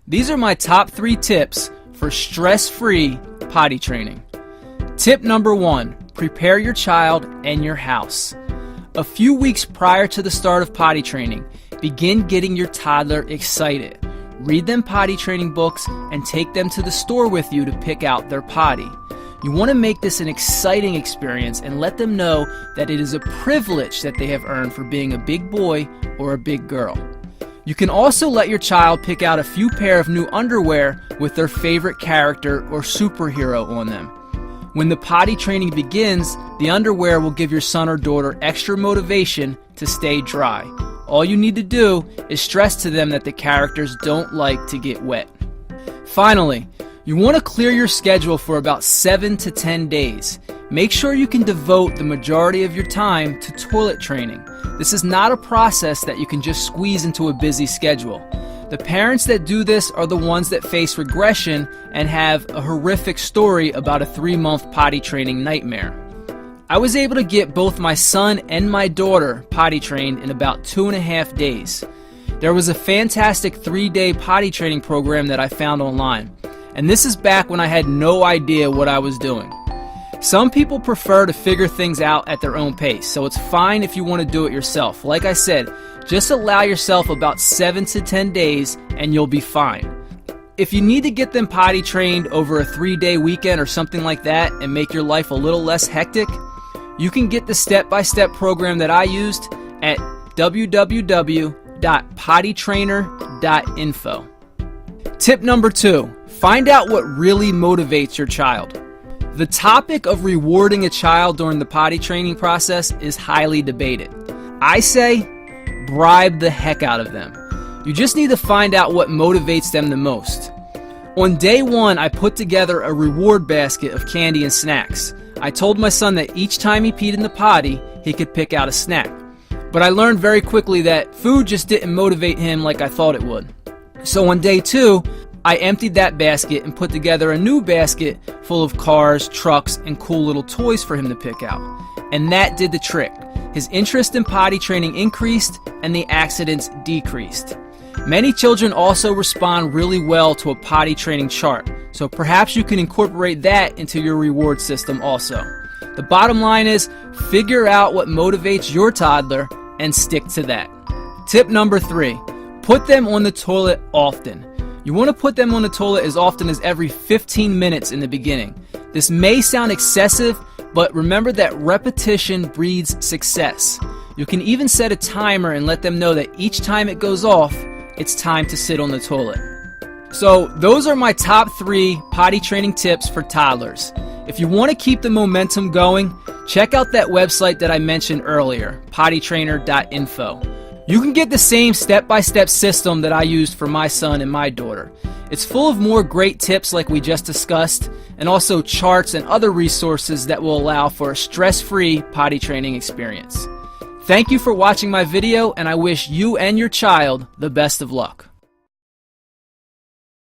These are my top 3 tips for stress-free potty training. Tip number 1, prepare your child and your house. A few weeks prior to the start of potty training, begin getting your toddler excited. Read them potty training books and take them to the store with you to pick out their potty. You want to make this an exciting experience and let them know that it is a privilege that they have earned for being a big boy or a big girl. You can also let your child pick out a few pair of new underwear with their favorite character or superhero on them. When the potty training begins, the underwear will give your son or daughter extra motivation to stay dry. All you need to do is stress to them that the characters don't like to get wet. Finally, you want to clear your schedule for about 7 to 10 days. Make sure you can devote the majority of your time to toilet training. This is not a process that you can just squeeze into a busy schedule. The parents that do this are the ones that face regression and have a horrific story about a 3-month potty training nightmare. I was able to get both my son and my daughter potty trained in about 2.5 days. There was a fantastic 3-day potty training program that I found online, and this is back when I had no idea what I was doing. Some people prefer to figure things out at their own pace, so it's fine if you want to do it yourself. Like I said, just allow yourself about 7 to 10 days and you'll be fine. If you need to get them potty trained over a 3-day weekend or something like that and make your life a little less hectic, you can get the step-by-step program that I used at www.pottytrainer.info. Tip number 2, find out what really motivates your child. The topic of rewarding a child during the potty training process is highly debated. I say, bribe the heck out of them. You just need to find out what motivates them the most. On day 1, I put together a reward basket of candy and snacks. I told my son that each time he peed in the potty, he could pick out a snack. But I learned very quickly that food just didn't motivate him like I thought it would. So on day 2, I emptied that basket and put together a new basket full of cars, trucks, and cool little toys for him to pick out. And that did the trick. His interest in potty training increased and the accidents decreased. Many children also respond really well to a potty training chart, so perhaps you can incorporate that into your reward system also. The bottom line is, figure out what motivates your toddler and stick to that. Tip number 3, put them on the toilet often. You want to put them on the toilet as often as every 15 minutes in the beginning. This may sound excessive, but remember that repetition breeds success. You can even set a timer and let them know that each time it goes off, it's time to sit on the toilet. So those are my top 3 potty training tips for toddlers. If you want to keep the momentum going, check out that website that I mentioned earlier, pottytrainer.info. You can get the same step-by-step system that I used for my son and my daughter. It's full of more great tips like we just discussed, and also charts and other resources that will allow for a stress-free potty training experience. Thank you for watching my video, and I wish you and your child the best of luck.